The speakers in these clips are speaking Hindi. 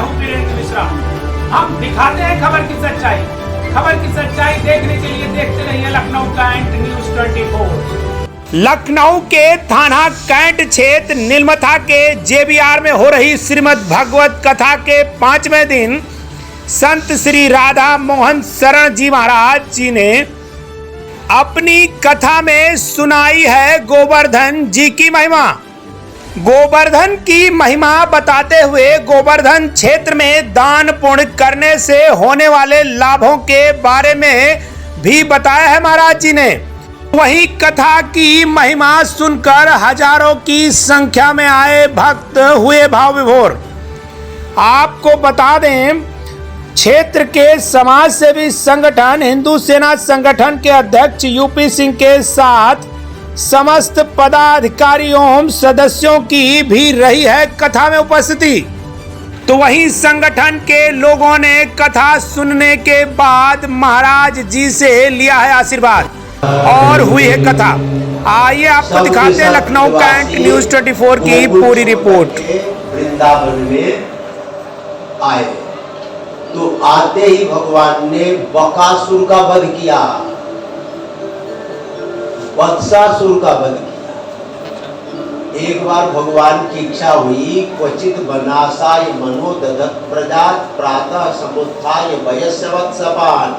हूँ वीरेंद्र मिश्रा। हम दिखाते हैं खबर की सच्चाई। खबर की सच्चाई देखने के लिए देखते रहिए लखनऊ कैंट न्यूज 24। लखनऊ के थाना कैंट क्षेत्र नीलमथा के जेबीआर में हो रही श्रीमद् भागवत कथा के 5वें दिन संत श्री राधा मोहन शरण जी महाराज जी ने अपनी कथा में सुनाई है गोवर्धन जी की महिमा। गोवर्धन की महिमा बताते हुए गोवर्धन क्षेत्र में दान पुण्य करने से होने वाले लाभों के बारे में भी बताया है महाराज जी ने। वहीं कथा की महिमा सुनकर हजारों की संख्या में आए भक्त हुए भाव विभोर। आपको बता दें, क्षेत्र के समाज सेवी संगठन हिंदू सेना संगठन के अध्यक्ष यूपी सिंह के साथ समस्त पदाधिकारियों सदस्यों की भी रही है कथा में उपस्थिति। तो वहीं संगठन के लोगों ने कथा सुनने के बाद महाराज जी से लिया है आशीर्वाद और हुई है कथा। आइए आपको दिखाते हैं लखनऊ कैंट न्यूज 24 की पूरी रिपोर्ट। वृंदावन में आए तो आते ही भगवान ने बकासुर का वध किया, वत्सासुर का वध किया। एक बार भगवान की इच्छा हुई, क्वचित वनासाय मनो ददत् प्रजात प्रातः समुत्थाय वयस्यवत्सपान्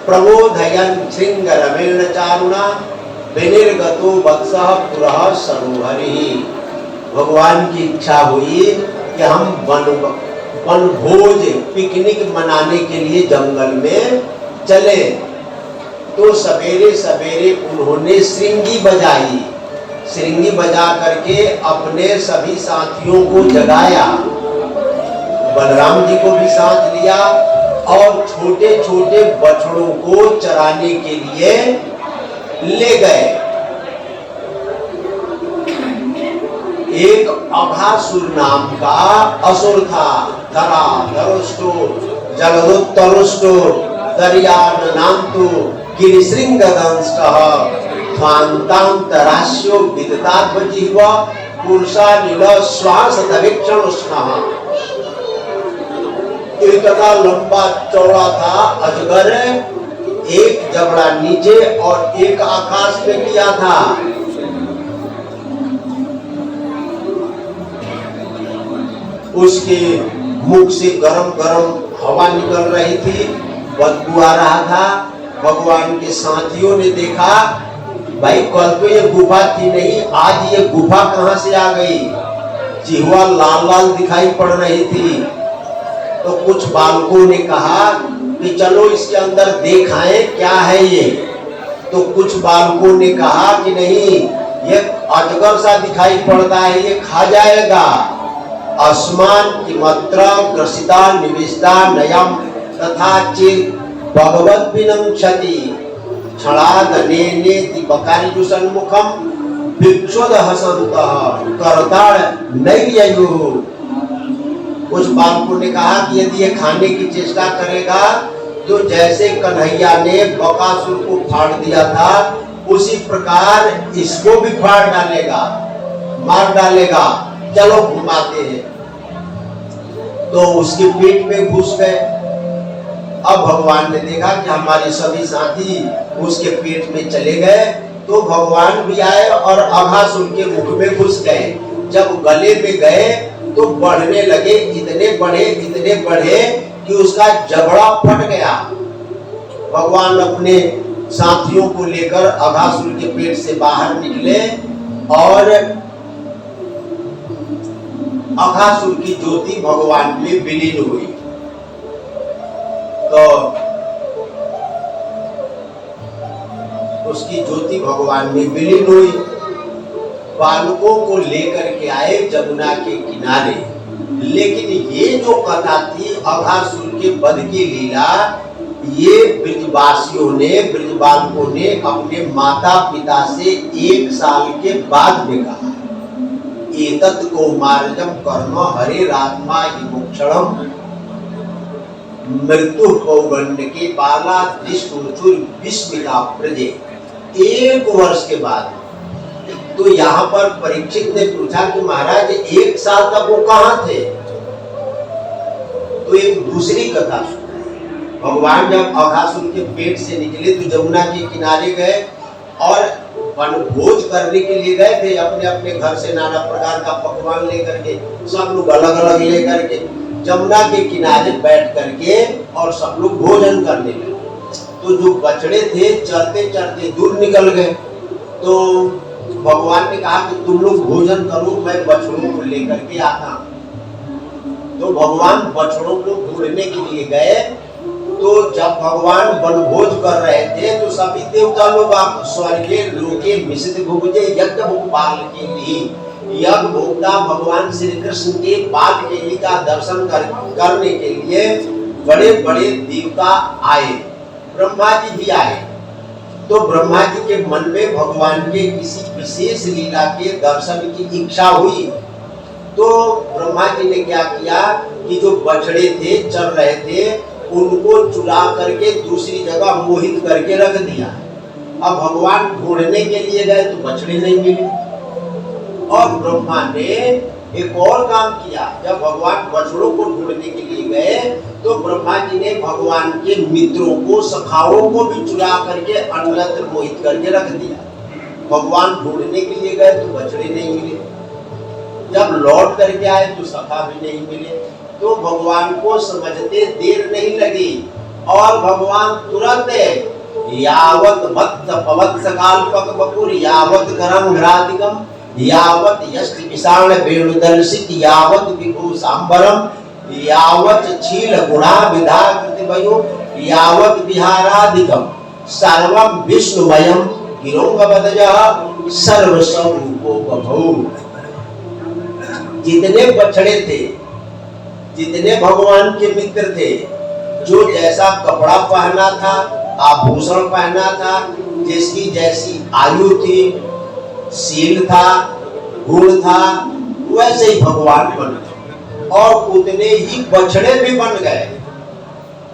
प्रबोधयन् शृंगरमेण चारुणा विनिर्गतो वत्सः पुरः सरोहरिः। भगवान की इच्छा हुई कि हम वनभोज पिकनिक मनाने के लिए जंगल में चले। तो सवेरे सवेरे उन्होंने श्रृंगी बजाई, श्रृंगी बजा करके अपने सभी साथियों को जगाया, बलराम जी को भी साथ लिया और छोटे छोटे बछड़ों को चराने के लिए ले गए। एक अघासुर नाम का असुर था, धरा धरुष्टो जगदुत्तरुष्टो दर्याननांतो गिरिशृंगदंष्टः ध्वान्तान्तरास्यो विदतात्मजिह्वा पुरुषानिल श्वासदवीक्षणुष्णः। इतना लंबा चौड़ा था अजगर, एक जबड़ा नीचे और एक आकाश में किया था। उसके मुख से गरम गरम हवा निकल रही थी, बदबू आ रहा था। भगवान के साथियों ने देखा, भाई कल तो ये गुफा थी नहीं, आज ये गुफा कहां से आ गई। जिह्वा लाल लाल दिखाई पड़ रही थी। तो कुछ बालकों ने कहा कि चलो इसके अंदर देखाएं क्या है ये। तो कुछ बालकों ने कहा कि नहीं, ये अजगर सा दिखाई पड़ता है, ये खा जाएगा। अस्मान किमत्र ग्रसिता निविष्टा नयम तथा चित भगवत विनंक्षति क्षणादनेनेति बकारिजु सन्मुखम भिक्षुद हसन्तः करताड़ नैययु। कुछ बालकों ने कहा कि यदि ये खाने की चेष्टा करेगा तो जैसे कन्हैया ने बकासुर को फाड़ दिया था उसी प्रकार इसको भी फाड़ डालेगा, मार डालेगा। चलो घुमाते हैं। तो उसके पेट में घुस गए। अब भगवान ने देखा कि हमारे सभी साथी उसके पेट में चले गए, तो भगवान भी आए और अघासुर के मुख में घुस गए। जब गले में गए तो बढ़ने लगे, इतने बढ़े कि उसका जबड़ा फट गया। भगवान अपने साथियों को लेकर अघासुर के पेट से बाहर निकले और अघासुर की ज्योति भगवान में विलीन हुई। तो उसकी ज्योति भगवान में विलीन हुई। बालकों को लेकर के आए जमुना के किनारे। लेकिन ये जो कथा थी अघासुर के वध की लीला, ये ब्रजवासियों ने, ब्रज बालकों ने अपने माता पिता से 1 साल के बाद में कहा। एतत् कौमार्जम कर्म हरेरात्मा विमुक्षणम मृत्यु पौगंड के बाला दृष्टुर विस्मिता प्रजे। 1 वर्ष के बाद तो यहाँ पर परीक्षित ने पूछा कि महाराज 1 साल तक वो कहाँ थे। एक दूसरी कथा सुनाई। भगवान जब अघासुर के पेट से निकले तो जमुना के किनारे गए और वनभोज करने के लिए गए थे। अपने अपने घर से नाना प्रकार का पकवान लेकर के, सब लोग अलग अलग लेकर के जमुना के किनारे बैठ करके और सब लोग भोजन करने लगे। तो जो बछड़े थे चलते चलते दूर निकल गए। तो भगवान ने कहा कि तुम लोग भोजन करो, मैं बछड़ों को लेकर के आता हूं। तो भगवान बछड़ों को ढूंढने के लिए गए। तो जब भगवान वनभोज कर रहे थे तो सभी देवता लोग आप स्वर्गीय लोके मिश्रित भुजे यज्ञ भोपाल के लिए यज्ञ भोक्ता भगवान श्री कृष्ण के बाल केली का दर्शन करने के लिए बड़े बड़े देवता आए। ब्रह्मा जी भी आए। तो ब्रह्मा जी के मन में भगवान के किसी विशेष लीला के दर्शन की इच्छा हुई। तो ब्रह्मा जी ने क्या किया कि जो बछड़े थे चल रहे थे उनको चुरा करके दूसरी जगह मोहित करके रख दिया। अब भगवान ढूंढने के लिए गए तो बछड़े नहीं मिले। और ब्रह्मा ने एक और काम किया। जब भगवान बछड़ों को ढूंढने के लिए गए तो ब्रह्मा जी ने भगवान के मित्रों को, सखाओं को भी चुरा करके अन्यत्र मोहित करके रख दिया। भगवान ढूंढने के लिए गए तो बछड़े नहीं मिले। जब लौट करके आए तो सखा भी नहीं मिले। तो भगवान को समझते देर नहीं लगी और भगवान तुरंत यावत भक्त पवत्स काल्पक बपुर यावत करम घ्रादिकम यावत यष्टि विषाण वेणुदर्शित यावत विभू सांबरम यावत छील गुणा विधा कृतिवयो यावत विहारादिकम सर्वम विष्णुमयम गिरोंगवदजः सर्वस्वरूपो बभौ। जितने बछड़े थे, जितने भगवान के मित्र थे, जो जैसा कपड़ा पहना था, आभूषण पहना था, जिसकी जैसी आयु थी, शील था, गुण था, वैसे ही भगवान बने और उतने ही बछड़े भी बन गए।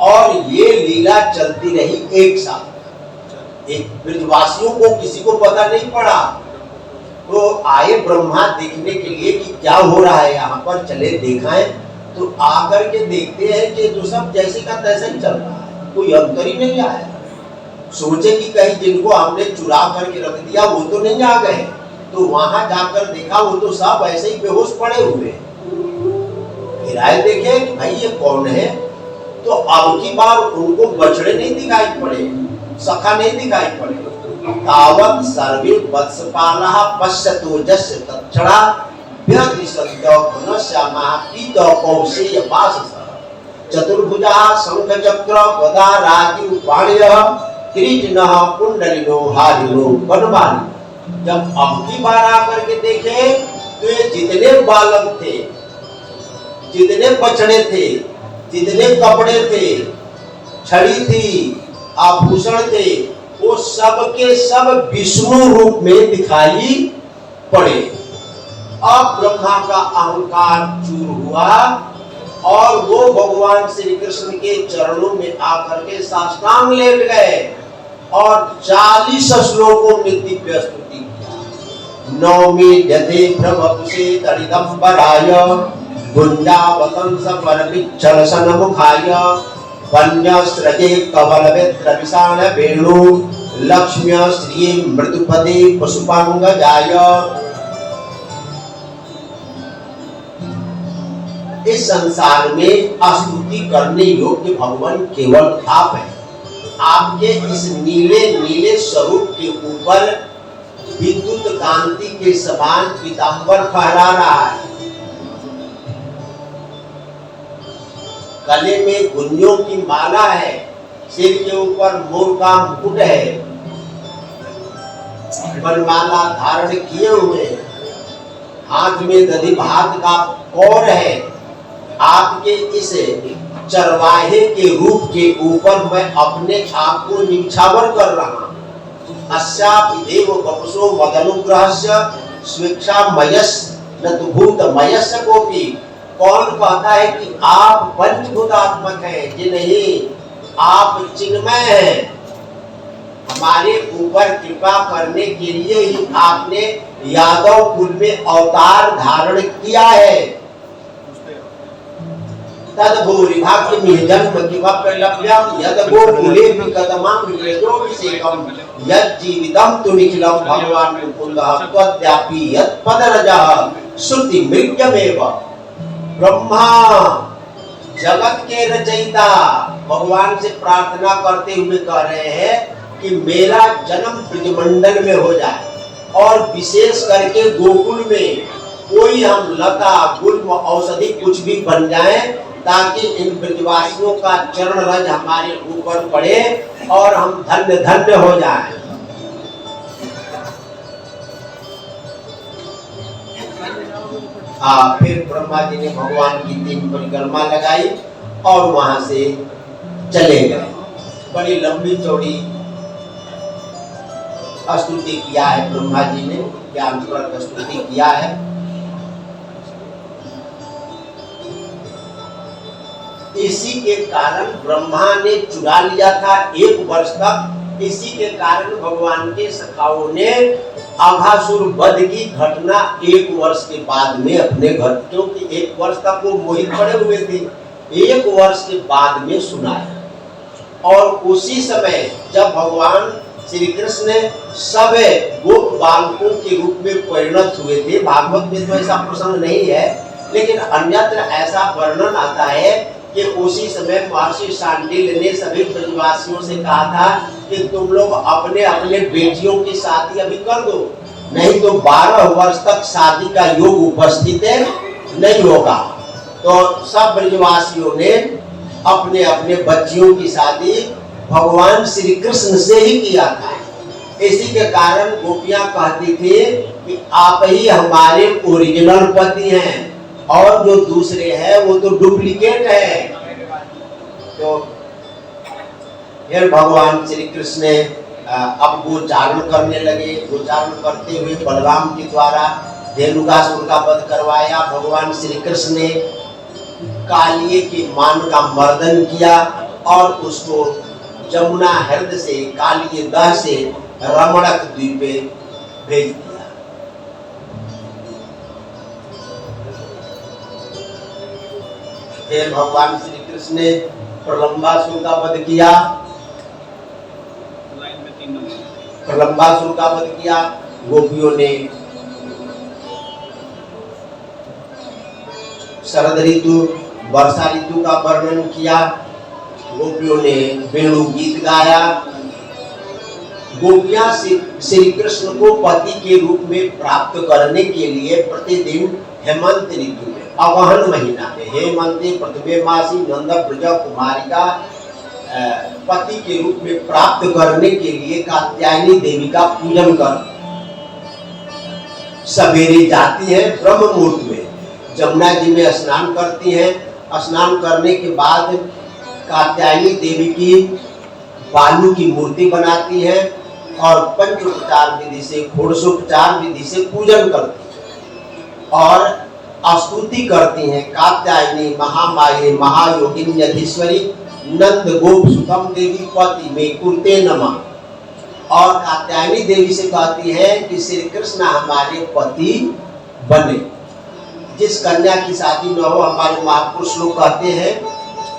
और ये लीला चलती रही एक साल। एक ब्रजवासियों को किसी को पता नहीं पड़ा। तो आए ब्रह्मा देखने के लिए कि क्या हो रहा है यहाँ पर, चले दिखाएं। तो आकर के देखते हैं कि जो सब जैसे का तैसे ही चल रहा है, कोई अंतर ही नहीं आया। सोचे कि कहीं जिनको हमने चुरा करके रख दिया वो तो नहीं आ गए। तो वहां जाकर देखा वो तो सब ऐसे ही बेहोश पड़े हुए। फिर आए देखे कि भाई ये कौन है। तो अब की बार उनको बछड़े नहीं दिखाई पड़े, सखा नहीं दिखाई पड़े। तावत सर्वे वत्सपालः पश्यतो जस्य तच्छड़ा चतुर्भुजा शंख चक्र गदा रागी पाणियः किरीटिनः कुंडलिनो हारिनो बनमाली। जब अब की बार आकर के देखे तो ये जितने बालक थे, जितने बछड़े थे, जितने कपड़े थे, छड़ी थी, आभूषण थे, वो सब के सब विष्णु रूप में दिखाई पड़े। अब ब्रह्मा का अहंकार चूर हुआ और वो भगवान श्री कृष्ण के चरणों में आकर के साष्टांग लेट गए और 40 श्लोकों में दिव्य स्तुति किया। नौमी यथे प्रभुषे तरिदंबराय गुंजावतंस परमिच्छल सन्मुखाय वन्यस्रजे कवलवेत्र विषाण वेणु लक्ष्म्य श्री मृदुपदे पशुपांगजाय। इस संसार में स्तुति करने योग्य भगवान केवल आप हैं। आपके इस नीले नीले स्वरूप के ऊपर विद्युत कांति के समान पीतांबर फहरा रहा है। गले में गुंजों की माला है, सिर के ऊपर मोर का मुकुट है, वनमाला धारण किए हुए, हाथ में दधि भात का कौर है। आपके इस चरवाहे के रूप के ऊपर मैं अपने आप को निछावर कर रहा हूं। अस्यापिदेव वपुषो मदनुग्रहस्य स्वेच्छा मयस न तो भूत मयस्य कोपि। कौन कहता है कि आप पंचभूतात्मक हैं? जी नहीं, आप चिन्मय हैं। हमारे ऊपर कृपा करने के लिए ही आपने यादव कुल में अवतार धारण किया है। तद भूरि भाग्यमिह जन्म किमप्यलभ्यं यद गोकुले विकदमं विवेदोऽभिषेकं यद जीवितं तु निखिलं भगवान मुकुन्दः त्वद्यापि यत् पदरजः श्रुति मृग्यमेव। ब्रह्मा जगत के रचयिता भगवान से प्रार्थना करते हुए कह रहे हैं कि मेरा जन्म ब्रजमंडल में हो जाए और विशेष करके गोकुल में कोई हम लता गुल्म औषधि कुछ भी बन जाए ताकि इन ब्रजवासियों का चरण रज हमारे ऊपर पड़े और हम धन्य धन्य हो जाएं। फिर ब्रह्मा जी ने भगवान की 3 परिक्रमा लगाई और वहां से चले गए। बड़ी लंबी चौड़ी स्तुति किया है ब्रह्मा जी ने, ज्ञानप्रद स्तुति किया है। इसी के कारण ब्रह्मा ने चुरा लिया था 1 वर्ष तक। इसी के कारण भगवान के सखाओं ने अघासुर वध की घटना 1 वर्ष के बाद में अपने घर, क्योंकि 1 वर्ष तक वो मोहित पड़े हुए थे, 1 वर्ष के बाद में सुनाया। और उसी समय जब भगवान श्री कृष्ण सब गोप बालकों के रूप में परिणत हुए थे, भागवत में तो ऐसा प्रसंग नहीं है, लेकिन अन्यत्र ऐसा वर्णन आता है कि उसी समय महर्षि शांडिल्य ने सभी ब्रजवासियों से कहा था कि तुम लोग अपने अपने बेटियों की शादी अभी कर दो, नहीं तो 12 वर्ष तक शादी का योग उपस्थित नहीं होगा। तो सब ब्रजवासियों ने अपने अपने बच्चियों की शादी भगवान श्री कृष्ण से ही किया था। इसी के कारण गोपियां कहती थी कि आप ही हमारे ओरिजिनल पति हैं और जो दूसरे हैं वो तो डुप्लीकेट है। तो फिर भगवान श्री कृष्ण अब गोचारण करने लगे। गोचारण करते हुए बलराम के द्वारा धेनुकासुर का वध करवाया। भगवान श्री कृष्ण ने कालिए के मान का मर्दन किया और उसको जमुना हृदय से कालिए दह से रमणक द्वीप पे भेज दिया। फिर भगवान श्री कृष्ण ने प्रलंबासुर का वध किया। प्रलंबासुर का वध किया। गोपियों ने शरद ऋतु वर्षा ऋतु का वर्णन किया। गोपियों ने वेणु गीत गाया। गोपियां श्री कृष्ण को पति के रूप में प्राप्त करने के लिए प्रतिदिन हेमंत ऋतु में अगहन महीना में हेमंते प्रथमे मासी नंद ब्रज कुमारिका पति के रूप में प्राप्त करने के लिए कात्यायनी देवी का पूजन कर सवेरे जाती है। ब्रह्म मुहूर्त में जमुना जी में स्नान करती हैं। स्नान करने के बाद कात्यायनी देवी की बालू की मूर्ति बनाती है और पंचोपचार विधि से षोडशोपचार विधि से पूजन करती है और स्तुति करती हैं। कात्यायनी महामाये महायोगिन्यधीश्वरी नंद गोप सुतम देवी पति में कुर्ते नमः। और कात्यायनी देवी से कहती है कि श्री कृष्ण हमारे पति बने। जिस कन्या की शादी न हो, हमारे महापुरुष लोग कहते हैं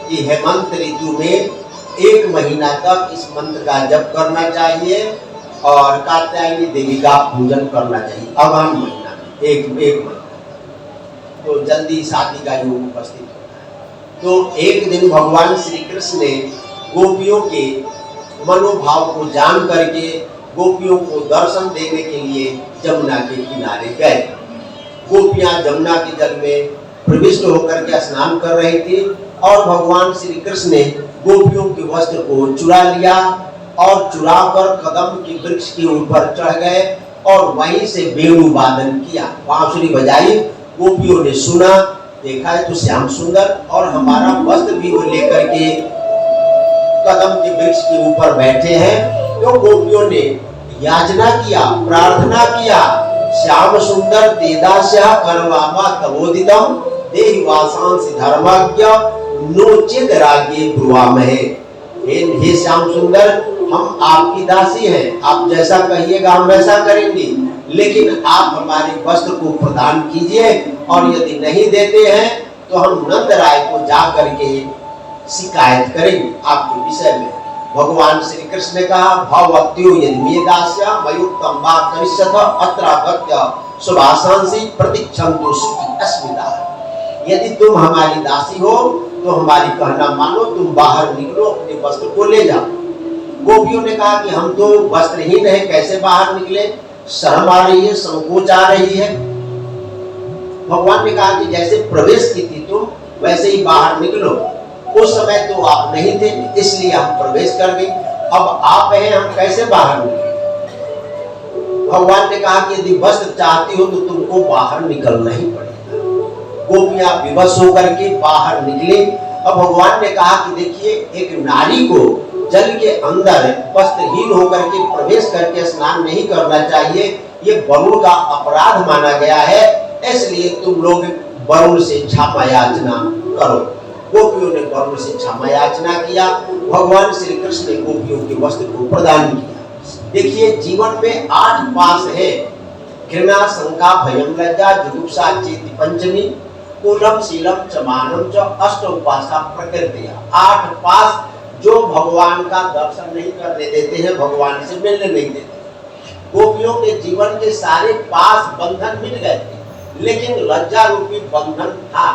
कि हेमंत ऋतु में 1 महीना तक इस मंत्र का जप करना चाहिए और कात्यायनी देवी का पूजन करना चाहिए। अगहन महीना में एक महीना तो जल्दी शादी का योग उपस्थित होता है। तो एक दिन भगवान श्री कृष्ण ने गोपियों के मनोभाव को जान करके गोपियों को दर्शन देने के लिए जमुना के किनारे गए। गोपियां जमुना के जल में प्रविष्ट होकर के स्नान कर रही थी और भगवान श्री कृष्ण ने गोपियों के वस्त्र को चुरा लिया और चुराकर कदम के वृक्ष के ऊपर चढ़ गए और वहीं से वेणु वादन किया, बांसुरी बजाई। गोपियों ने सुना, देखा है तो श्याम सुंदर और हमारा वस्त्र भी वो लेकर के कदम के वृक्ष के ऊपर बैठे हैं। तो गोपियों ने याचना किया, प्रार्थना किया, श्याम सुंदर तेदास्या करवामा तवोदितम देहि वासांसि धर्मज्ञ नोचित रागे ब्रुवामहे। हे श्याम सुंदर, हम आपकी दासी हैं, आप जैसा कहिएगा हम वैसा करेंगे, लेकिन आप हमारे वस्त्र को प्रदान कीजिए और यदि नहीं देते हैं तो हम नंद राय को जा करके शिकायत करेंगे आपके विषय में। भगवान श्री कृष्ण ने कहा भवत्यो यदि मे दास्या मयुक्तम वा करिष्यथ अत्र गत्य सुभाषांसि प्रतीक्षन्तु सुखी अस्मिता। यदि तुम हमारी दासी हो तो हमारी कहना मानो, तुम बाहर निकलो, अपने वस्त्र को ले जाओ। गोपियों ने कहा कि हम तो वस्त्रहीन है, कैसे बाहर निकले, शर्म आ रही है, संकोच आ रही है। भगवान ने कहा कि जैसे प्रवेश की थी तुम वैसे ही बाहर निकलो। उस समय तो आप नहीं थे इसलिए हम प्रवेश कर गए, अब आप हैं, हम कैसे बाहर निकले। भगवान ने कहा कि यदि वस्त्र चाहती हो तो तुमको बाहर निकलना ही पड़ेगा। गोपियां विवश होकर के बाहर निकले। अब भगवान ने कहा कि देखिए, एक नारी को जल के अंदर वस्त्रहीन होकर के प्रवेश करके स्नान नहीं करना चाहिए, ये वरुण का अपराध माना गया है, इसलिए तुम लोग वरुण से क्षमा याचना करो। गोपियों ने वरुण से क्षमा याचना किया। भगवान श्री कृष्ण ने गोपियों के वस्त्र को प्रदान किया। देखिए, जीवन में 8 पास है, घृणा, शंका, भयम, लज्जा, जुगुप्सा, चेति पंचमी, कूलम, शीलम, चमानम च अष्टोपासा प्रकृति। 8 पास जो भगवान का दर्शन नहीं करने देते हैं, भगवान से मिलने नहीं देते। गोपियों के जीवन के सारे पास बंधन मिट गए थे, लेकिन लज्जा रूपी बंधन था,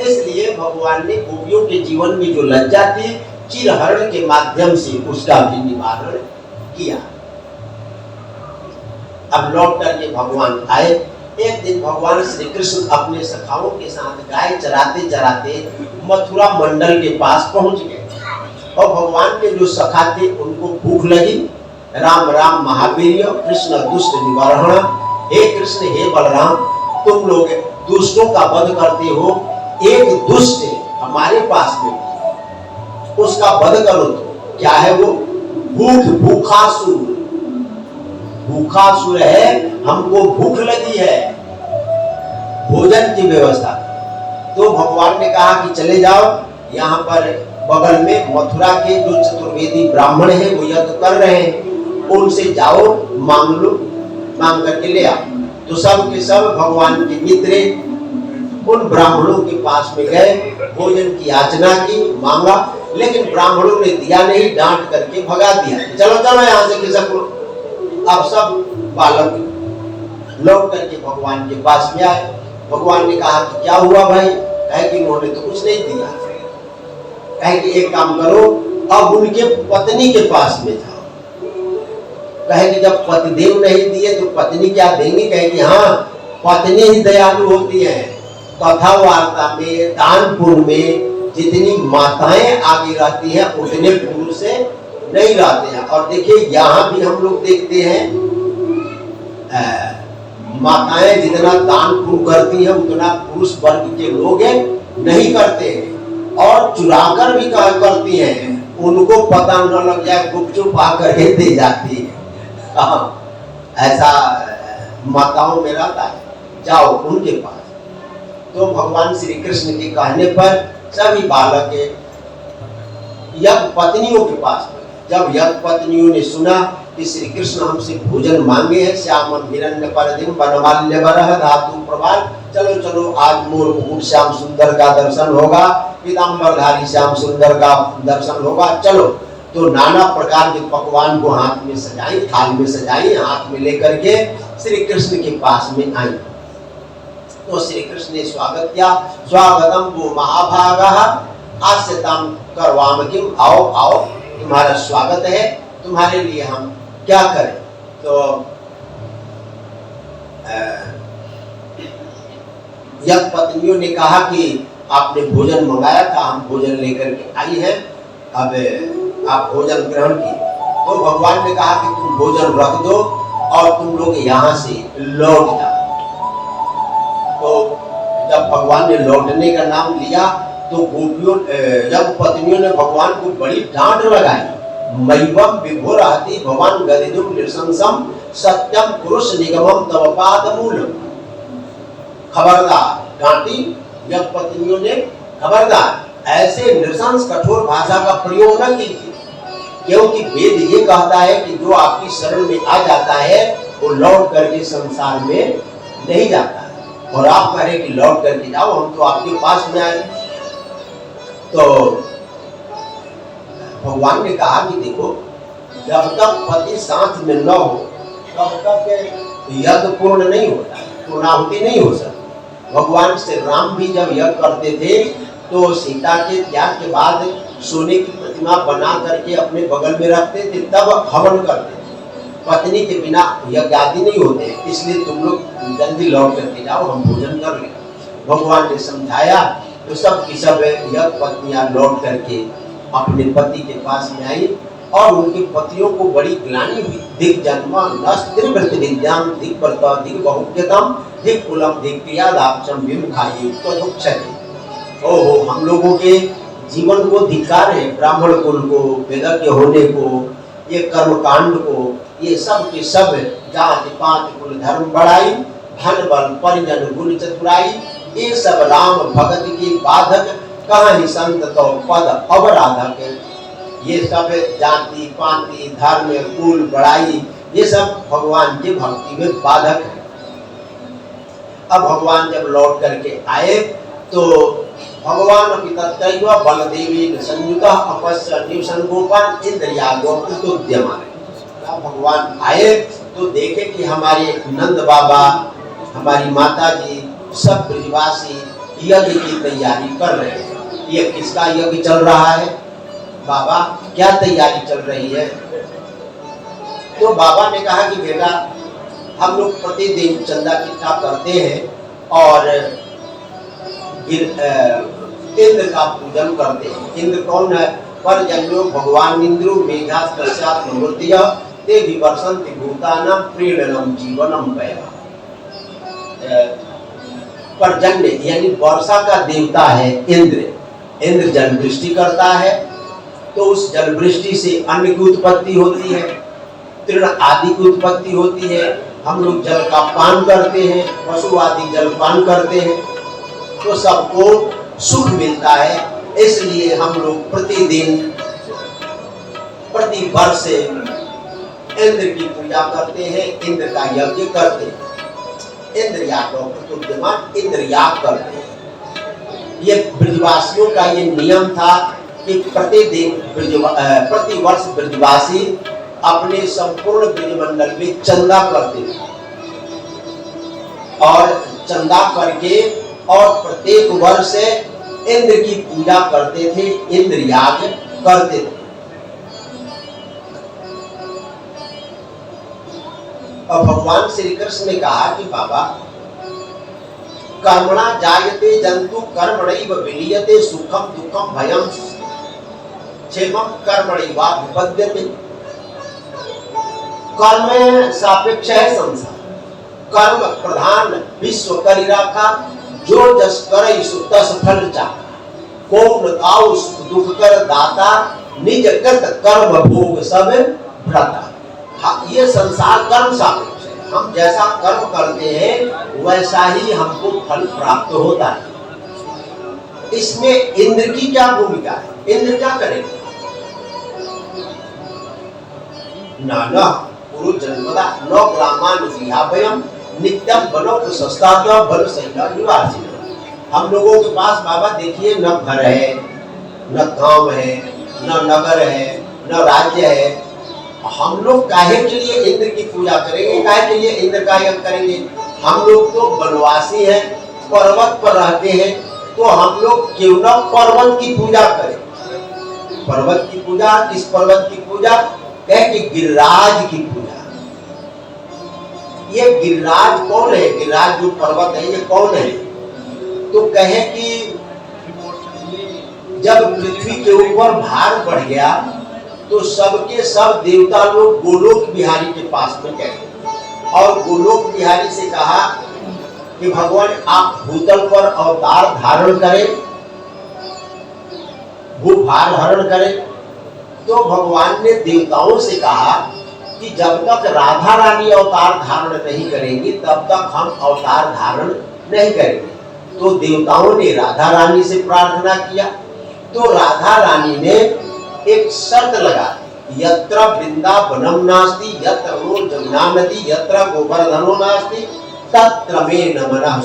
इसलिए भगवान ने गोपियों के जीवन में जो लज्जा थी चिरहरण के माध्यम से उसका भी निवारण किया। अब लौट करके भगवान आए। एक दिन भगवान श्री कृष्ण अपने सखाओं के साथ गाय चराते चराते मथुरा मंडल के पास पहुंच गए और भगवान के जो सखा थे उनको भूख लगी। राम राम महावीर कृष्ण दुष्ट निवारण। हे कृष्ण, हे बलराम, तुम लोग दुष्टों का वध करते हो, एक दुष्ट हमारे पास में, उसका वध करो। तो क्या है वो? भूखासुर। भूखासुर है, हमको भूख लगी है, भोजन की व्यवस्था। तो भगवान ने कहा कि चले जाओ, यहाँ पर बगल में मथुरा के जो चतुर्वेदी ब्राह्मण हैं वो यज्ञ कर रहे हैं, उनसे जाओ, मांग लो, मांग करके ले आओ। तो सब के सब भगवान के मित्र उन ब्राह्मणों के पास में गए, भोजन की याचना की, मांगा, लेकिन ब्राह्मणों ने दिया नहीं, डांट करके भगा दिया। चलो चलो यहाँ से किसको। अब सब बालक लौट करके भगवान के पास में आए। भगवान ने कहा कि क्या हुआ भाई? कहे कि उन्होंने तो कुछ नहीं दिया। कहे कि एक काम करो, अब उनके पत्नी के पास में जाओ। कहे कि जब पतिदेव नहीं दिए तो पत्नी क्या देंगी? कहे कि हाँ, पत्नी ही दयालु होती है। कथा वार्ता में, दान पुण्य में जितनी माताएं आगे रहती हैं उतने पुरुष से नहीं रहते हैं। और देखिए, यहाँ भी हम लोग देखते हैं माताएं जितना दान पुण्य करती हैं उतना पुरुष वर्ग के लोग नहीं करते हैं, और चुराकर भी करती हैं, उनको पता न लग जाए, गुपचुप आकर के दे जाती है। ऐसा माताओं में रहता है, जाओ उनके पास। तो भगवान श्री कृष्ण के कहने पर सभी बालक यज्ञ पत्नियों के पास में, जब यज्ञ पत्नियों ने सुना कि श्री कृष्ण हमसे भोजन मांगे हैं, श्यामम हिरण्य परदिम वनमाल्य बरह धातु प्रभाल, चलो चलो आज मोर मुकुट श्याम सुंदर का दर्शन होगा, पीताम्बरधारी श्याम सुंदर का दर्शन होगा, चलो। तो नाना प्रकार के पकवान को हाथ में सजाई, थाल में सजाई, हाथ में लेकर के श्री कृष्ण के पास में आई। तो श्री कृष्ण ने स्वागत किया। स्वागतम वो महाभागः आस्यताम करवाम किम, आओ आओ, तुम्हारा स्वागत है, तुम्हारे लिए हम क्या करें। तो यज्ञ पत्नियों ने कहा कि आपने भोजन मंगाया था, हम भोजन लेकर के आई हैं, अब आप भोजन ग्रहण किए। तो भगवान ने कहा कि तुम भोजन रख दो और तुम लोग यहाँ से लौट जाओ। तो जब भगवान ने लौटने का नाम लिया तो गोपियों जब पत्नियों ने भगवान को बड़ी डांट लगाई। मैवम विभो रहती भगवान गदिदुम नृशंसम सत्यम पुरुष निगमम तव पाद मूलम। खबरदार, डांटी जब पत्नियों ने, खबरदार, ऐसे नृशंस कठोर भाषा का प्रयोग न कीजिए, क्योंकि वेद ये कहता है कि जो आपकी शरण में आ जाता है वो लौट करके संसार में नहीं जाता है। और आप कह रहे कि लौट करके जाओ, हम तो आपके पास में आए। तो भगवान ने कहा कि देखो, जब तक पति साथ में न हो तब तक यज्ञ पूर्ण नहीं होता, पूर्णाहुति नहीं हो सकती। भगवान श्री राम भी जब यज्ञ करते थे तो सीता के त्याग के बाद सोने की प्रतिमा बना करके अपने बगल में रखते थे, तब हवन करते थे। पत्नी के बिना यज्ञ आदि नहीं होते, इसलिए तुम लोग जल्दी लौट करके जाओ, हम भोजन कर लें। भगवान ने समझाया तो सब की सब यज्ञ पत्नियां लौट करके अपने पति के पास में आई और उनके पतियों को बड़ी ग्लानि हुई। दिक जन्म नस्त्रिवृत्ति विद्याम दिक वर्ता दिक बहुज्ञतम दिक कुलम दिक क्रियादाक्षम विमुखाई तो दुक्षति। ओहो, हम लोगों के जीवन को धिक्कार है, ब्राह्मण कुल को, वेदज्ञ होने को, ये कर्मकांड को, ये सब के सब जाति पात कुल धर्म बढ़ाई, धन बल परिजन गुण चतुराई, ये सब राम भगत की बाधक, कहाँ ही संत तो पद अवराधक। ये सब जाति पाति धर्म कुल बड़ाई, ये सब भगवान की भक्ति में बाधक है। अब भगवान जब लौट करके आए तो भगवान पितत्रैव बलदेवी संयुक्त अपश्य निसंगोपन इंद्रियागो उद्यमान। भगवान आए तो देखे कि हमारे नंद बाबा, हमारी माता जी, सब ब्रजवासी यज्ञ की तैयारी कर रहे हैं। ये किसका यज्ञ चल रहा है बाबा, क्या तैयारी चल रही है? तो बाबा ने कहा कि बेटा, हम लोग प्रतिदिन चंदा इकट्ठा करते हैं और इंद्र का पूजन करते हैं। इंद्र कौन है? पर जन्यो भगवान इंद्रो मेघा तस्यात् प्रवृत्तिय ते विवर्षन्ति भूतानां प्रीणनम जीवनम पया। पर्जन्य यानी वर्षा का देवता है इंद्र। इंद्र जल वृष्टि करता है, तो उस जल वृष्टि से अन्न की उत्पत्ति होती है, तृण आदि की उत्पत्ति होती है। हम लोग जल का पान करते हैं, पशु आदि जल पान करते हैं, तो सबको सुख मिलता है। इसलिए हम लोग प्रतिदिन प्रति वर्ष इंद्र की पूजा करते हैं, इंद्र का यज्ञ करते हैं, इंद्र याग इंद्र याग करते हैं। ये ब्रजवासियों का ये नियम था कि प्रतिदिन प्रतिवर्ष ब्रजवासी अपने संपूर्ण ब्रजमंडल में चंदा करते थे और चंदा करके और प्रत्येक वर्ष इंद्र की पूजा करते थे, इंद्र याग करते थे। और भगवान श्री कृष्ण ने कहा कि बाबा, कर्मणा जायते जंतु कर्मणैव विलीयते सुखम दुखम भयम क्षेमम कर्मणैव विपद्यते। कर्म सापेक्ष है संसार, कर्म प्रधान विश्व करि राखा, जो जस करई सो तस फल चाखा। कौन ताऊ सुख दुख कर दाता, निज कृत कर्म भोग सब भ्रता। हाँ, ये संसार कर्म सापेक्ष है। हम जैसा कर्म करते हैं वैसा ही हमको फल प्राप्त होता है। इसमें इंद्र की क्या भूमिका है? इंद्र क्या करेगा? नाना पुरु जन्मदा न ग्रामान विहाभयम नित्यम बनो सस्ता बल सैला निवासी। हम लोगों के पास बाबा देखिए, न घर है, न गांव है, न नगर है, न राज्य है। हम लोग काहे के लिए इंद्र की पूजा करेंगे? काहे के लिए इंद्र का यज्ञ करेंगे? हम लोग तो वनवासी हैं, पर्वत पर रहते हैं, तो हम लोग क्यों न पर्वत की पूजा करें? पर्वत की पूजा, किस पर्वत की पूजा? कहे कि गिरिराज की पूजा। ये गिरिराज कौन है? गिरिराज जो पर्वत है, ये कौन है? तो कहे कि जब पृथ्वी के ऊपर भार बढ़ गया तो सबके सब देवता लोग गोलोक बिहारी के पास में गए और गोलोक बिहारी से कहा कि भगवान आप भूतल पर अवतार धारण करें, भूभार धारण करें। तो भगवान ने देवताओं से कहा कि जब तक राधा रानी अवतार धारण नहीं करेंगी तब तक हम अवतार धारण नहीं करेंगे। तो देवताओं ने राधा रानी से प्रार्थना किया, तो राधा रानी ने एक शर्त लगा, यत्र वृंदावनम नास्ति यत्र नो जमुना नदी यत्र गोवर्धनो नास्ति तत्र मे नमः।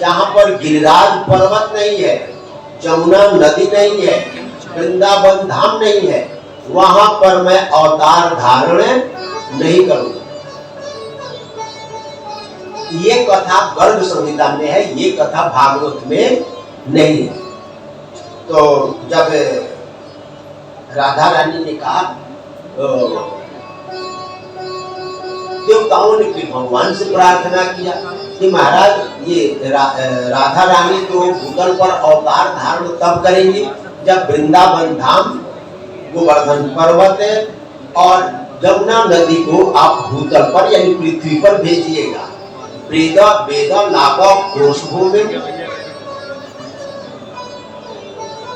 जहां पर गिरिराज पर्वत नहीं है, जमुना नदी नहीं है, वृंदावन धाम नहीं है, वहां पर मैं अवतार धारण नहीं करूंगा। ये कथा गर्ग संहिता में है, ये कथा भागवत में नहीं है। तो जब राधा रानी ने कहा, देवताओं ने फिर भगवान से प्रार्थना किया कि महाराज ये राधा रानी तो भूतल पर अवतार धारण तब करेंगी जब वृंदावन धाम गोवर्धन पर्वत है और जमुना नदी को आप भूतल पर यानी पृथ्वी पर भेजिएगा। वेद वेद लाभ कोशभूमि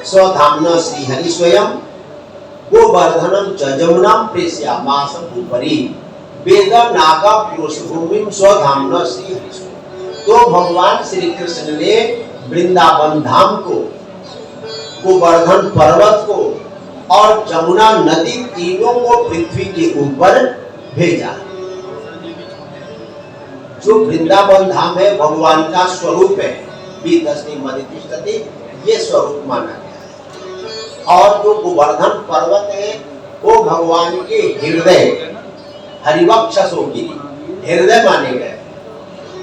स्वधाम्ना श्रीहरि स्वयं गोवर्धनम च जमुनां प्रेष्यामास उपरि वेद नाग कोशभूमि स्वधाम्ना श्रीहरि स्वयं। तो भगवान श्री कृष्ण ने वृंदावन धाम को, गोवर्धन पर्वत को और जमुना नदी तीनों को पृथ्वी के ऊपर भेजा। जो वृंदावन धाम है भगवान का स्वरूप है, विदस्ति मदितिष्ठति, ये स्वरूप माना गया है। और जो गोवर्धन पर्वत है वो भगवान के हृदय, हरिवक्षसोगिरी हृदय माने गए।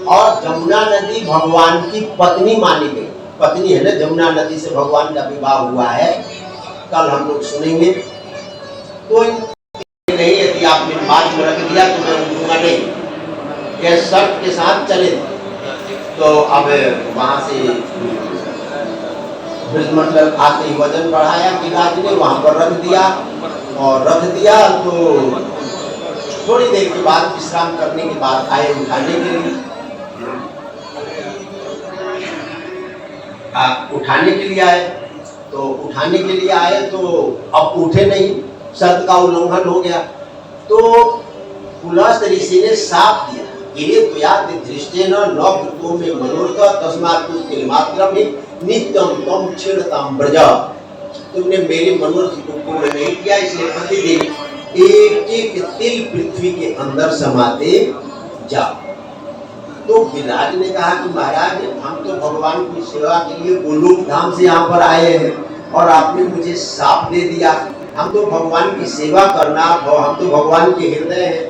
और जमुना नदी भगवान की पत्नी मानी गई, पत्नी है ना, जमुना नदी से भगवान का विवाह हुआ है, कल हम लोग सुनेंगे। तो नहीं, यदि आपने बात में रख दिया तो मैं उठूंगा नहीं, यह शर्त के साथ चले। तो अब वहां से ब्रजमंडल आते ही वजन बढ़ाया गिरिराज ने, वहां पर रख दिया और रख दिया। तो थोड़ी देर के बाद विश्राम करने के बाद आए उठाने के लिए, उठाने के लिए आए। तो उठाने के लिए आए तो अब उठे नहीं, शर्त का उल्लंघन हो गया। तो पुलस्त ऋषि ने साफ दिया, ये त्वयाति दृष्टेन न कृतो में मनोरथ तस्मात् तुल मात्रम ही नित्यम तम क्षीणताम ब्रज। तुमने मेरे मनोरथ को पूर्ण नहीं किया, इसलिए प्रतिदिन एक एक तिल पृथ्वी के अंदर समाते जाओ। तो गिरिराज ने कहा कि महाराज हम तो भगवान की सेवा के लिए गोलोक धाम से यहाँ पर आए हैं और आपने मुझे साफ दे दिया। हम तो भगवान की सेवा करना, हम तो भगवान के हृदय हैं,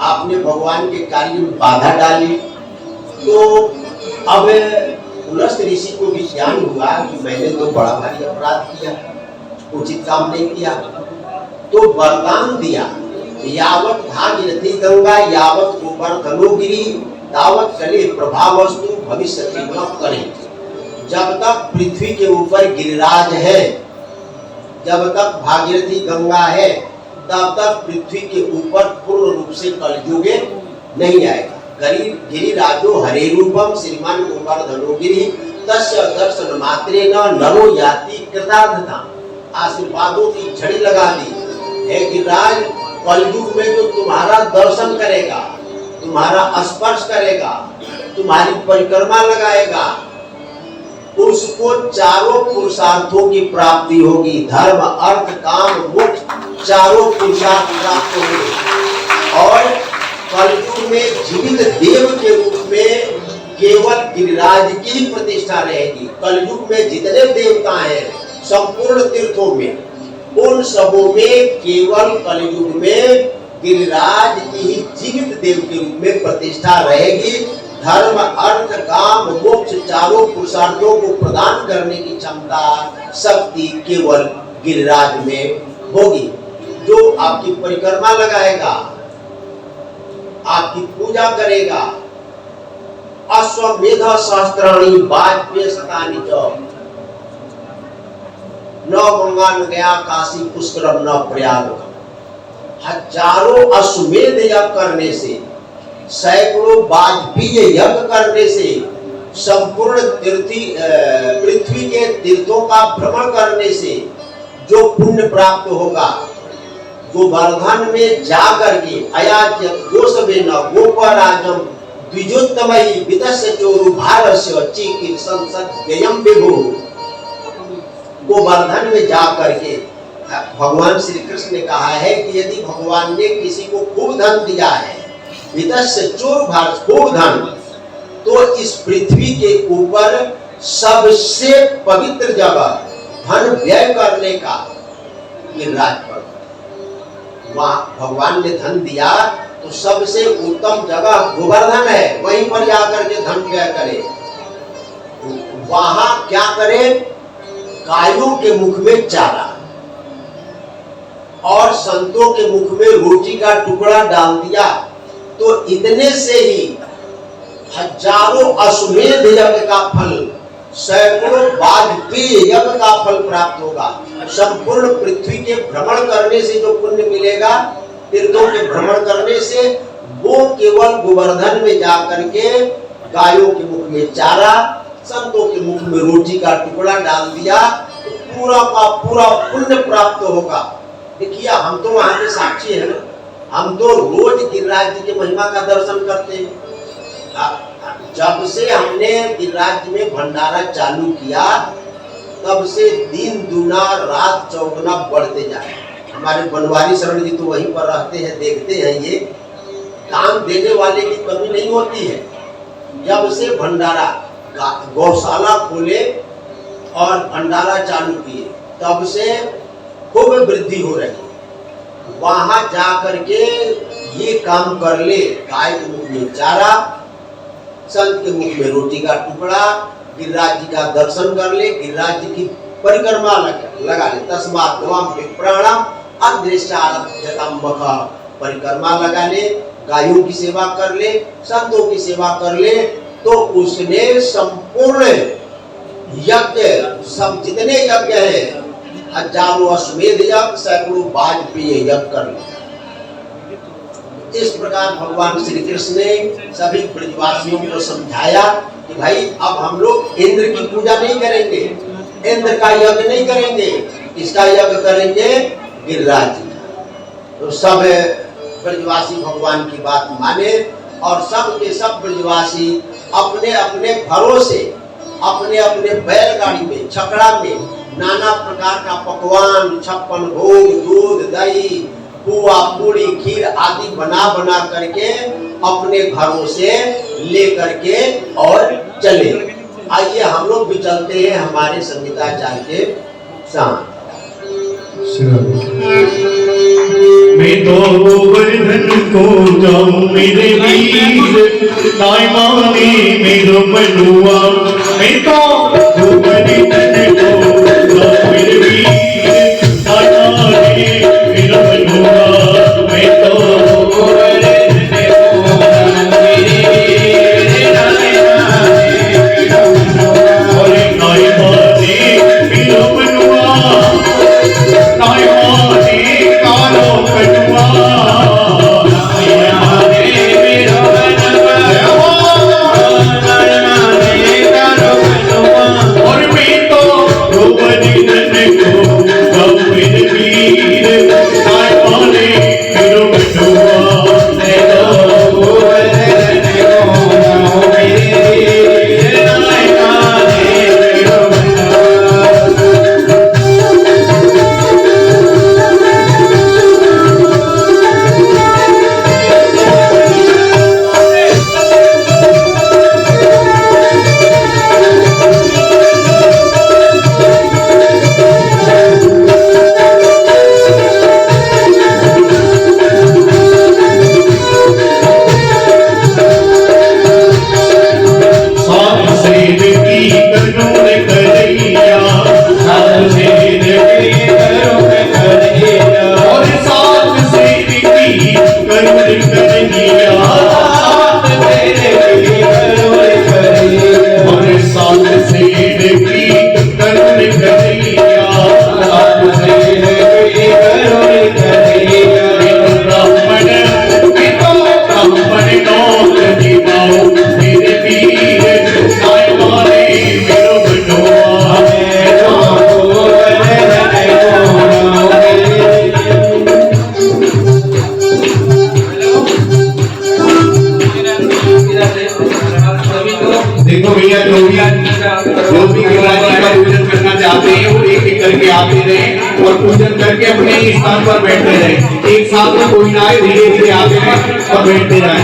आपने भगवान के कार्य में बाधा डाली। तो अब पुलस्त ऋषि को भी ज्ञान हुआ कि मैंने तो बड़ा भारी अपराध किया, उचित काम नहीं किया। तो वरदान दिया, यावत भागीरथी गंगा यावत गोवर्धनो गिरी तावत कले प्रभावस्तु भविष्यति न करे। जब तक पृथ्वी के ऊपर गिरिराज है, जब तक भागीरथी गंगा है, तब तक पृथ्वी के ऊपर पूर्ण रूप से कलयुग नहीं आएगा। गिरिराजो हरे रूपम श्रीमान गोवर्धनो गिरी तस्य दर्शन मात्रेण नरो याति कृतार्थता। आशीर्वादों की झड़ी लगा दी है गिरिराज। कलयुग में जो तुम्हारा दर्शन करेगा, तुम्हारा स्पर्श करेगा, तुम्हारी परिक्रमा लगाएगा, उसको चारों पुरुषार्थों की प्राप्ति होगी। धर्म अर्थ काम मोक्ष चारों पुरुषार्थ प्राप्त होंगे। और कलयुग में जीवित देव के रूप में केवल गिरिराज की प्रतिष्ठा रहेगी। कलयुग में जितने देवता हैं संपूर्ण तीर्थों में, उन सबों में केवल कलयुग में गिरिराज की ही जीवित देव के रूप में प्रतिष्ठा रहेगी। धर्म अर्थ काम मोक्ष चारों पुरुषार्थों को प्रदान करने की क्षमता शक्ति केवल गिरिराज में होगी। जो आपकी परिक्रमा लगाएगा, आपकी पूजा करेगा, अश्वमेध सहस्त्राणि वाजपेय शतानि च न गंगा न गया काशी पुष्कर न प्रयाग। हजारों अश्वमेध यज्ञ करने से, सैकड़ों वाजपेय यज्ञ करने से, संपूर्ण पृथ्वी के तीर्थों का भ्रमण करने से जो पुण्य प्राप्त होगा, गोवर्धन में जाकर के अयाच्य गोसवेन गोपराजम द्विजोत्तमयि विदस्य चोरु भारस्य चिकीर्षं सत्ययं विभु। गोवर्धन में जाकर के भगवान श्री कृष्ण ने कहा है कि यदि भगवान ने किसी को खूब धन दिया है, विदस्य चोर भारत खूब धन, तो इस पृथ्वी के ऊपर सबसे पवित्र जगह धन व्यय करने का गिरिराज पर्वत, वहाँ भगवान ने धन दिया तो सबसे उत्तम जगह गोवर्धन है, वहीं पर जाकर के धन व्यय करे। वहां क्या करे, गायों के मुख में चारा और संतों के मुख में रोटी का टुकड़ा डाल दिया, तो इतने से ही हजारों अश्वमेध यज्ञ का फल, सैकड़ों वाजपेयी यज्ञ का फल प्राप्त होगा। संपूर्ण पृथ्वी के भ्रमण करने से जो पुण्य मिलेगा, तीर्थों के भ्रमण करने से, वो केवल गोवर्धन में जाकर के गायों के मुख में चारा, संतों के मुख में रोटी का टुकड़ा डाल दिया, तो पूरा का पूरा पुण्य प्राप्त होगा। देखिए, हम तो वहां के साक्षी हैं, हम तो रोज गिरिराज जी के महिमा का दर्शन करते हैं। जब से हमने गिरिराज में भंडारा चालू किया, तब से दिन दुना रात चौगुना बढ़ते जाए। हमारे बनवारी शरण जी तो वहीं पर रहते हैं, देखते हैं, ये दान देने वाले की कमी नहीं होती है। जब से भंडारा गौशाला खोले और भंडारा चालू किए, तब से खूब वृद्धि हो रही है। वहां जाकर के ये काम कर ले, गाय के मुख में चारा, संत के मुख में रोटी का टुकड़ा, गिरिराज जी का दर्शन कर ले, गिरिराज जी की परिक्रमा लगा ले, तस्मात् त्वं विप्राणाम अदृष्टारभ्यतम्बक, परिक्रमा लगा ले, गायों की सेवा कर ले, संतों की सेवा कर ले, तो उसने संपूर्ण यज्ञ, सब जितने यज्ञ है, हजारों अश्वमेध यज्ञ, सैकड़ों वाजपेयी यज्ञ कर लिया। इस प्रकार भगवान श्री कृष्ण ने सभी ब्रजवासियों को समझाया कि भाई अब हम लोग इंद्र की पूजा नहीं करेंगे, इंद्र का यज्ञ नहीं करेंगे, इसका यज्ञ करेंगे गिरिराज जी का। तो सब ब्रजवासी भगवान की बात माने और सब के सब ब्रजवासी अपने अपने घरों से, अपने अपने बैलगाड़ी में, छकड़ा में नाना प्रकार का पकवान, 56 भोग, दूध, दही, पुआ, पूरी, खीर आदि बना बना करके अपने घरों से ले करके और चले। आइए हम लोग भी चलते हैं हमारे संगीताचार्य के साथ। मैं तो गोवर्धन को जाऊं मेरे वीर, नाय माने मेरो मनुआ। मैं तो गोवर्धन को जाऊं मेरे वीर, नाय माने मेरो मनुआ। मैं तो गोवर्धन को जाऊं मेरे वीर, नाय माने मेरो मनुआ। और नाय माने मेरो मनुआ, नाय माने कालो कटुआ, नाय माने मेरो मनवा, नाय माने कालो कटुआ। और मैं तो गोवर्धन को जाऊं मेरे वीर, नाय माने मेरो मनवा। मैं तो गोवर्धन को जाऊं मेरे वीर, नाय माने मेरो मनवा। देखो भैया, जो भी गिरिराज जी का पूजन करना चाहते हैं वो एक एक करके आते रहे और पूजन करके अपने स्थान पर बैठते रहे। एक साथ में कोई ना आए, धीरे धीरे आते हैं और बैठते जाए।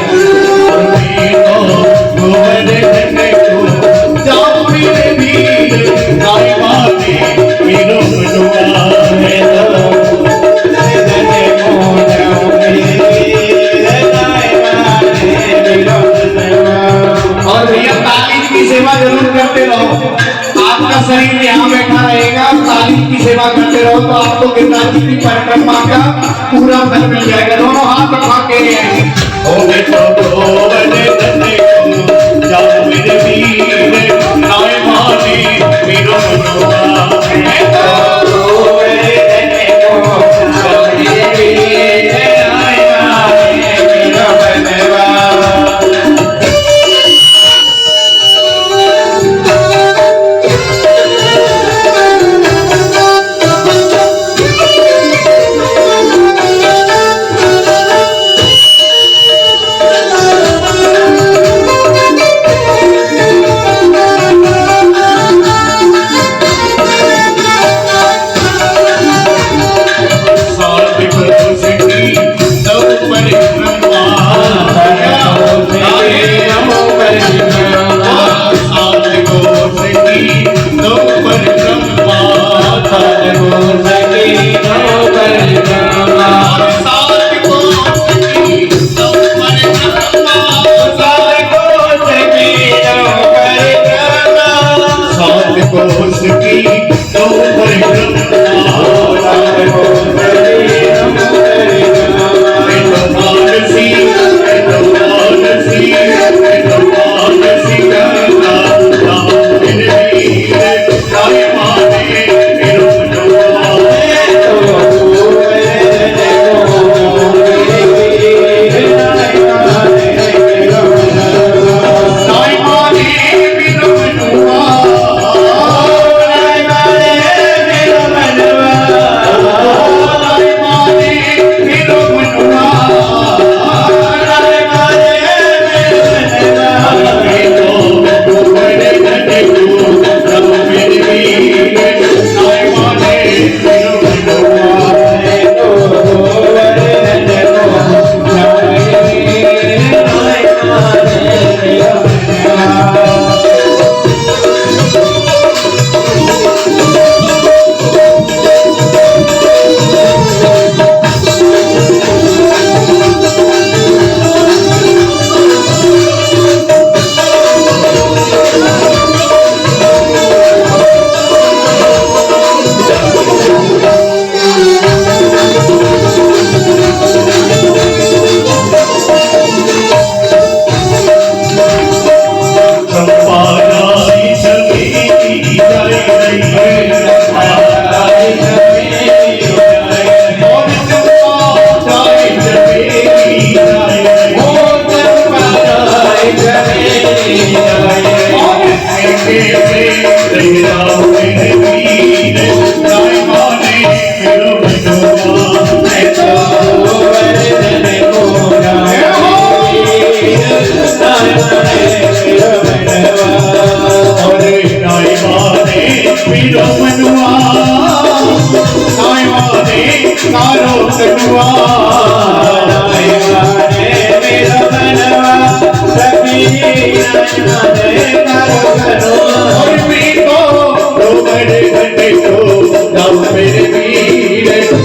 रहो तो आपको गिरिराज जी की परिक्रमा का पूरा फल मिल जाएगा। दोनों हाथ उठा के ओ बेटो गोवने तने को जाओ मेरे वीर नाय माने वीरो मनवा बेटो गोवने तने को जाओ मेरे वीर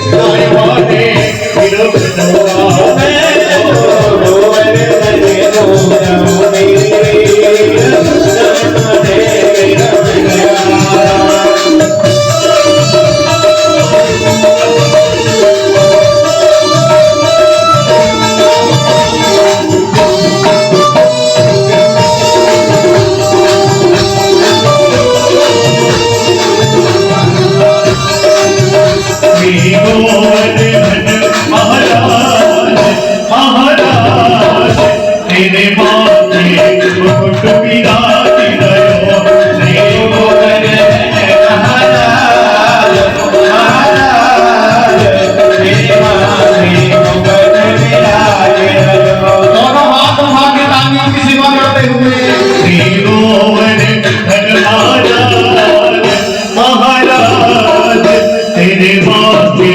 नाय माने वीरो मनवा। महाराज तेरे माथे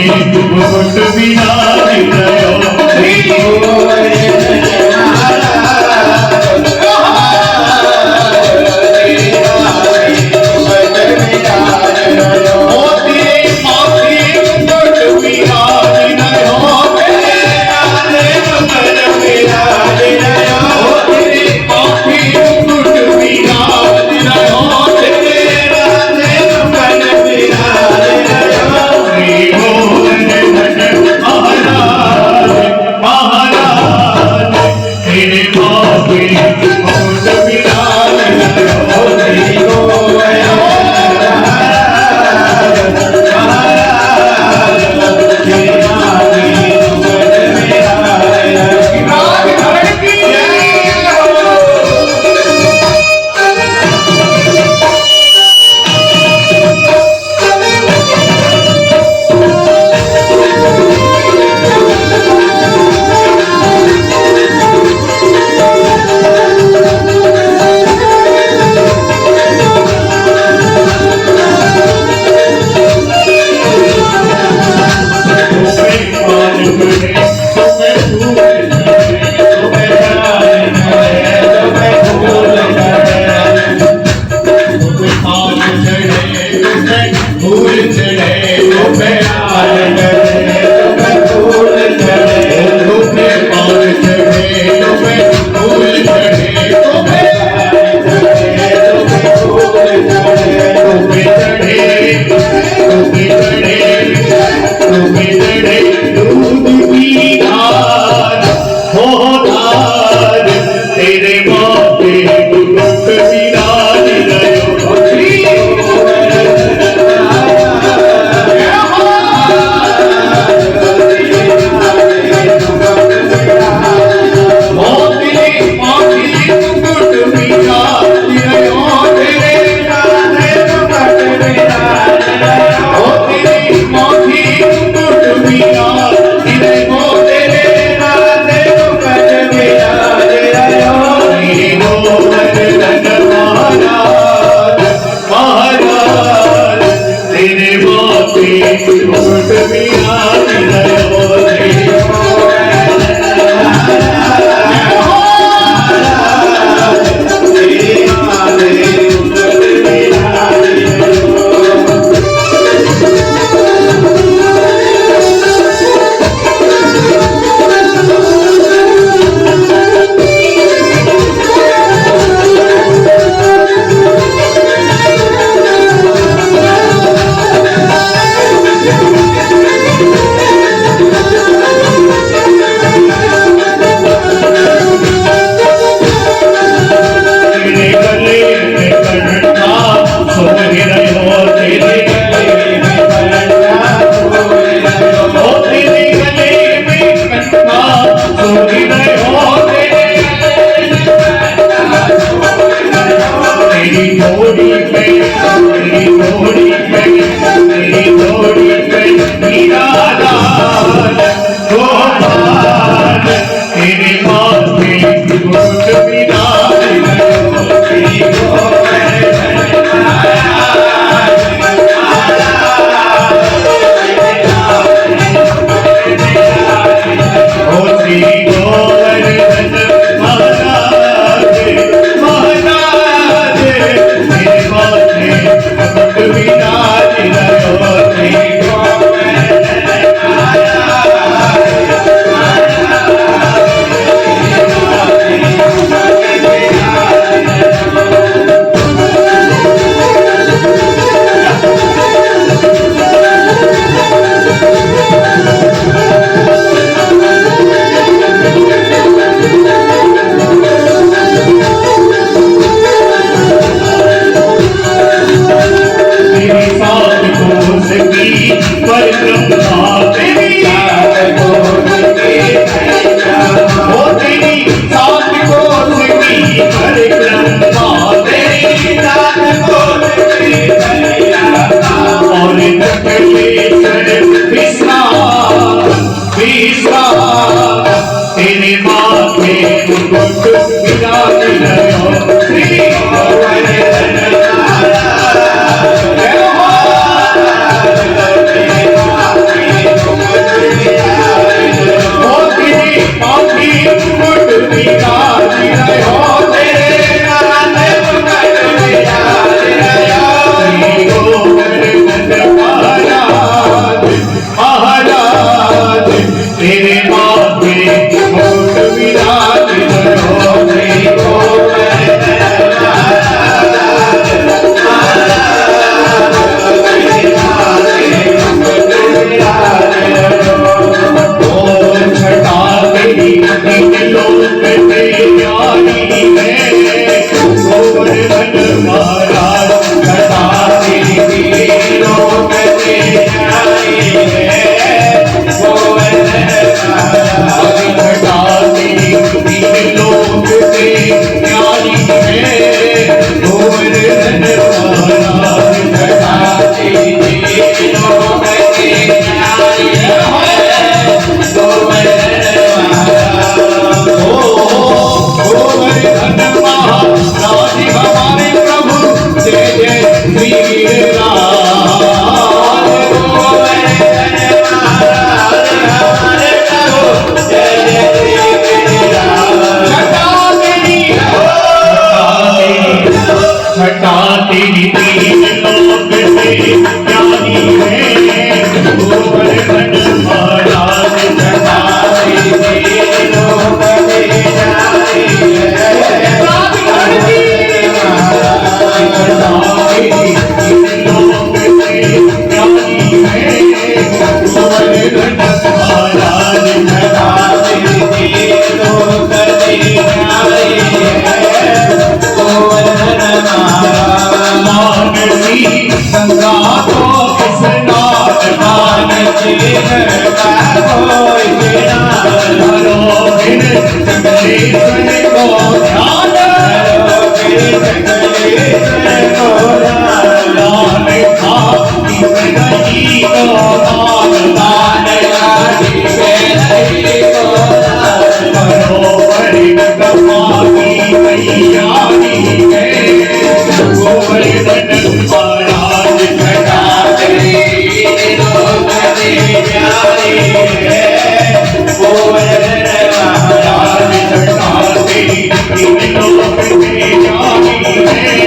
गोवर्धन महाराज मानसी गंगा को स्नान मानसी गंगा को रोहिण जगदीशन को ध्यान लाल खाकी गई को लाल बरोबरी गवाही तैयारी है गोवर्धन महाराज घटा दे गोवर्धन महाराज घटा दे लोक में जानी है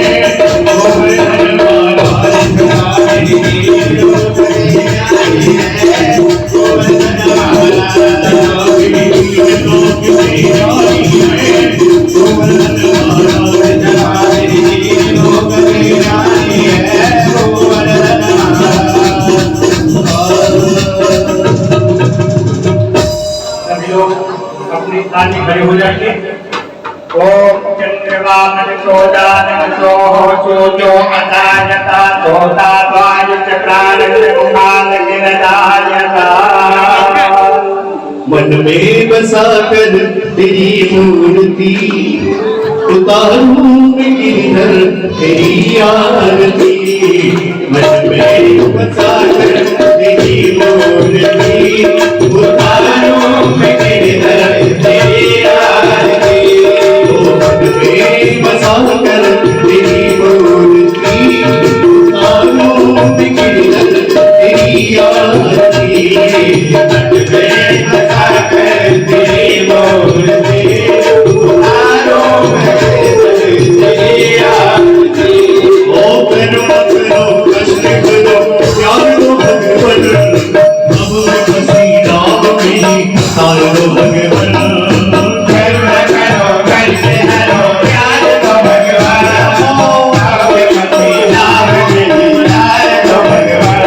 गोवर्धन महाराज घटा दे लोक में जानी है गोवर्धन महाराज लोक में जानी है गोवर्धन महाराज घटा दे लोक में जानी है गोवर्धन सभी लोग अपनी स्थान में खड़े हो जाइए। ओम चंद्रमा मनसोदान सोहो सूर्यो अताजता सोता वायु चक्रानंद मुखाल गिरदायता मन में बसा कर तेरी मूर्ति उतारूं मैं गिरधर तेरी आरती मन में बसा कर तेरी मूर्ति उतारूं मैं गिरधर तेरी आरती मन में बसा कर तेरी मूर्ति उतारूं मैं गिरधर तेरी आरती मन में बसा कर तेरी मूर्ति उतारूं मैं तेरी आरती ओ करुणा करो कष्ट करो प्यार दो भगवन अब मैं फंसी राम में तार दो भगवन करुणा करो कष्ट करो प्यार दो भगवन अब मैं फंसी राम में तार दो भगवन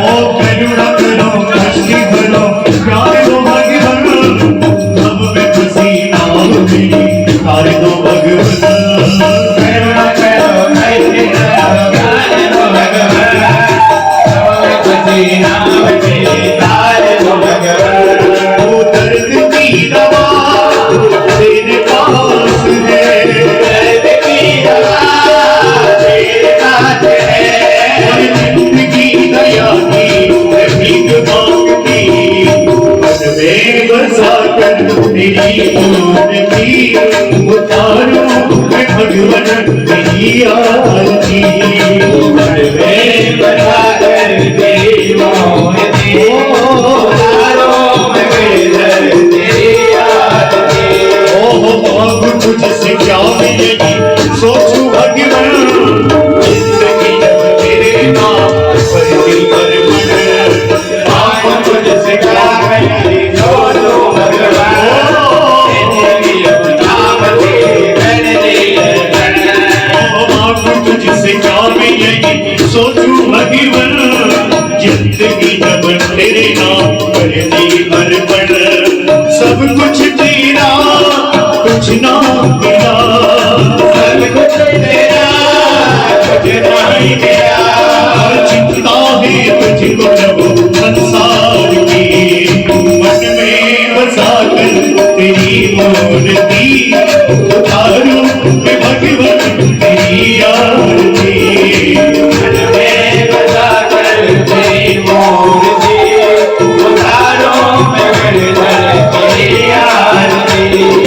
ओ करुणा करो कष्ट करो प्यार दो भगवन अब मैं फंसी राम में तार दो भगवन करुणा करो कष्ट करो प्यार दो भगवन वो दर्द की दवा तेरे पास है दर्द की दवा तेरे पास है जिंदगी दया की भीख मांगती मन में बसा कर तेरी मूर्ति उतारूं मैं भगवन तेरी आरती मन में बसा कर तेरी मूर्ति उतारूं मैं गिरधर तेरी आरती ओह अब तुझसे क्या मिलेगी सोचूं भगवन जिंदगी जब तेरे नाम पर दिल पर मन आप तुझसे क्या मिलेगी सोचूं भगवन जिंदगी जब नाम तेरे आप तुझसे क्या मिलेगी सोचूं भगवन जिंदगी जब तेरे नाम पर दी अर्पण सब कुछ तेरा कुछ ना तेरा सब कुछ तेरा कुछ नहीं तेरा चिंता है तुझको प्रभु संसार की मन में बसा कर तेरी मूर्ति उतारूं मैं भगवन तेरी आरती मन में बसा कर तेरी मूर्ति उतारूं मैं गिरधर तेरी आरती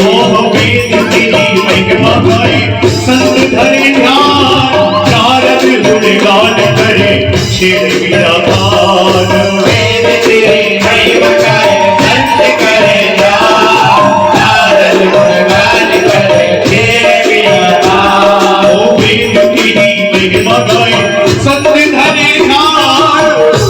ओह वेद तेरी महिमा गाए संत धरे ध्यान नारद गुणगान करे शेर मीरा गान वेद तेरी महिमा गाए संत करे ध्यान नारद गुणगान करे शेर मीरा गान ओ वेद तेरी महिमा गाए संत धरे ध्यान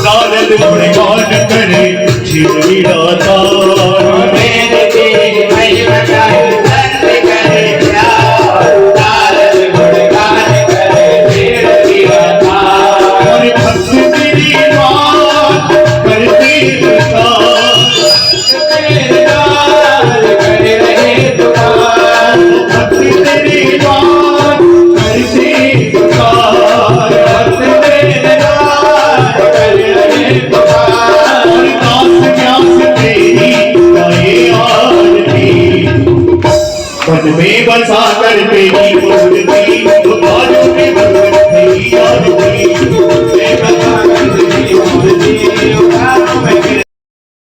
नारद गुणगान करे शेर मीरा गान वेद तेरी महिमा गाए संत करे ध्यान नारद गुणगान करे शेर मीरा गान और भक्त तेरी बात करते मन में बसा कर तेरी मूर्ति